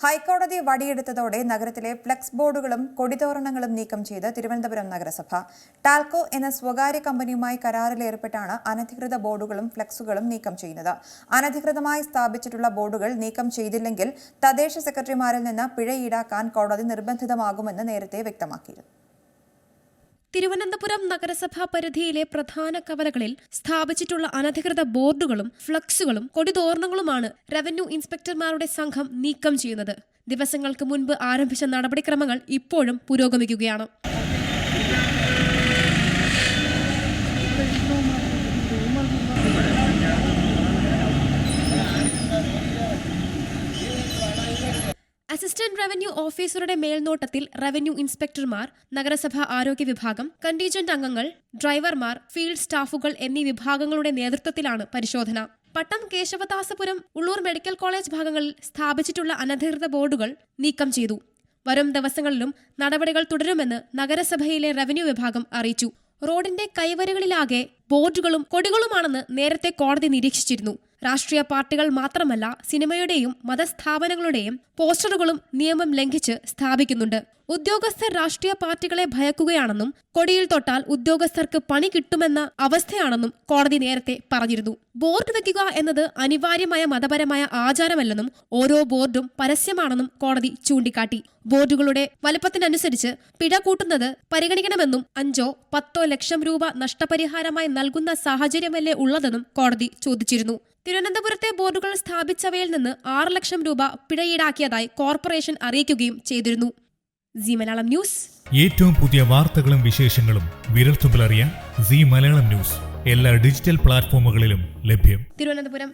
ഹൈക്കോടതി വടിയെടുത്തതോടെ നഗരത്തിലെ ഫ്ലെക്സ് ബോർഡുകളും കൊടിതോരണങ്ങളും നീക്കം ചെയ്ത് തിരുവനന്തപുരം നഗരസഭ. ടാൽക്കോ എന്ന സ്വകാര്യ കമ്പനിയുമായി കരാറിലേർപ്പെട്ടാണ് അനധികൃത ബോർഡുകളും ഫ്ലെക്സുകളും നീക്കം ചെയ്യുന്നത്. അനധികൃതമായി സ്ഥാപിച്ചിട്ടുള്ള ബോർഡുകൾ നീക്കം ചെയ്തില്ലെങ്കിൽ തദ്ദേശ സെക്രട്ടറിമാരിൽ നിന്ന് പിഴ ഈടാക്കാൻ കോടതി നിർബന്ധിതമാകുമെന്ന് നേരത്തെ വ്യക്തമാക്കിയിരുന്നു. തിരുവനന്തപുരം നഗരസഭാ പരിധിയിലെ പ്രധാന കവലകളിൽ സ്ഥാപിച്ചിട്ടുള്ള അനധികൃത ബോർഡുകളും ഫ്ലക്സുകളും കൊടിതോരണങ്ങളുമാണ് റവന്യൂ ഇൻസ്പെക്ടർമാരുടെ സംഘം നീക്കം ചെയ്യുന്നത്. ദിവസങ്ങൾക്ക് മുൻപ് ആരംഭിച്ച നടപടിക്രമങ്ങൾ ഇപ്പോഴും പുരോഗമിക്കുകയാണ്. അസിസ്റ്റന്റ് റവന്യൂ ഓഫീസറുടെ മേൽനോട്ടത്തിൽ റവന്യൂ ഇൻസ്പെക്ടർമാർ, നഗരസഭാ ആരോഗ്യ വിഭാഗം, കണ്ടീജന്റ് അംഗങ്ങൾ, ഡ്രൈവർമാർ, ഫീൽഡ് സ്റ്റാഫുകൾ എന്നീ വിഭാഗങ്ങളുടെ നേതൃത്വത്തിലാണ് പരിശോധന. പട്ടം, കേശവദാസപുരം, ഉള്ളൂർ മെഡിക്കൽ കോളേജ് ഭാഗങ്ങളിൽ സ്ഥാപിച്ചിട്ടുള്ള അനധികൃത ബോർഡുകൾ നീക്കം ചെയ്തു. വരും ദിവസങ്ങളിലും നടപടികൾ തുടരുമെന്ന് നഗരസഭയിലെ റവന്യൂ വിഭാഗം അറിയിച്ചു. റോഡിന്റെ കൈവരികളിലാകെ ബോർഡുകളും കൊടികളുമാണെന്ന് നേരത്തെ കോടതി നിരീക്ഷിച്ചിരുന്നു. രാഷ്ട്രീയ പാർട്ടികൾ മാത്രമല്ല, സിനിമയുടെയും മതസ്ഥാപനങ്ങളുടെയും പോസ്റ്ററുകളും നിയമം ലംഘിച്ച് സ്ഥാപിക്കുന്നുണ്ട്. ഉദ്യോഗസ്ഥർ രാഷ്ട്രീയ പാർട്ടികളെ ഭയക്കുകയാണെന്നും കൊടിയിൽ തൊട്ടാൽ ഉദ്യോഗസ്ഥർക്ക് പണി കിട്ടുമെന്ന അവസ്ഥയാണെന്നും കോടതി നേരത്തെ പറഞ്ഞിരുന്നു. ബോർഡ് വയ്ക്കുക എന്നത് അനിവാര്യമായ മതപരമായ ആചാരമല്ലെന്നും ഓരോ ബോർഡും പരസ്യമാണെന്നും കോടതി ചൂണ്ടിക്കാട്ടി. ബോർഡുകളുടെ വലുപ്പത്തിനനുസരിച്ച് പിഴ കൂട്ടുന്നത് പരിഗണിക്കണമെന്നും 5-10 ലക്ഷം രൂപ നഷ്ടപരിഹാരമായി നൽകുന്ന സാഹചര്യമല്ലേ ഉള്ളതെന്നും കോടതി ചോദിച്ചിരുന്നു. തിരുവനന്തപുരത്തെ ബോർഡുകൾ സ്ഥാപിച്ചവയിൽ നിന്ന് 6 ലക്ഷം രൂപ പിഴ ഈടാക്കിയതായി കോർപ്പറേഷൻ അറിയിക്കുകയും ചെയ്തിരുന്നു. C Malayalam news. ഏറ്റവും പുതിയ വാർത്തകളും വിശേഷങ്ങളും വിരൽത്തുമ്പിലറിയാൻ സി മലയാളം ന്യൂസ് എല്ലാ ഡിജിറ്റൽ പ്ലാറ്റ്ഫോമുകളിലും ലഭ്യം. തിരുവനന്തപുരം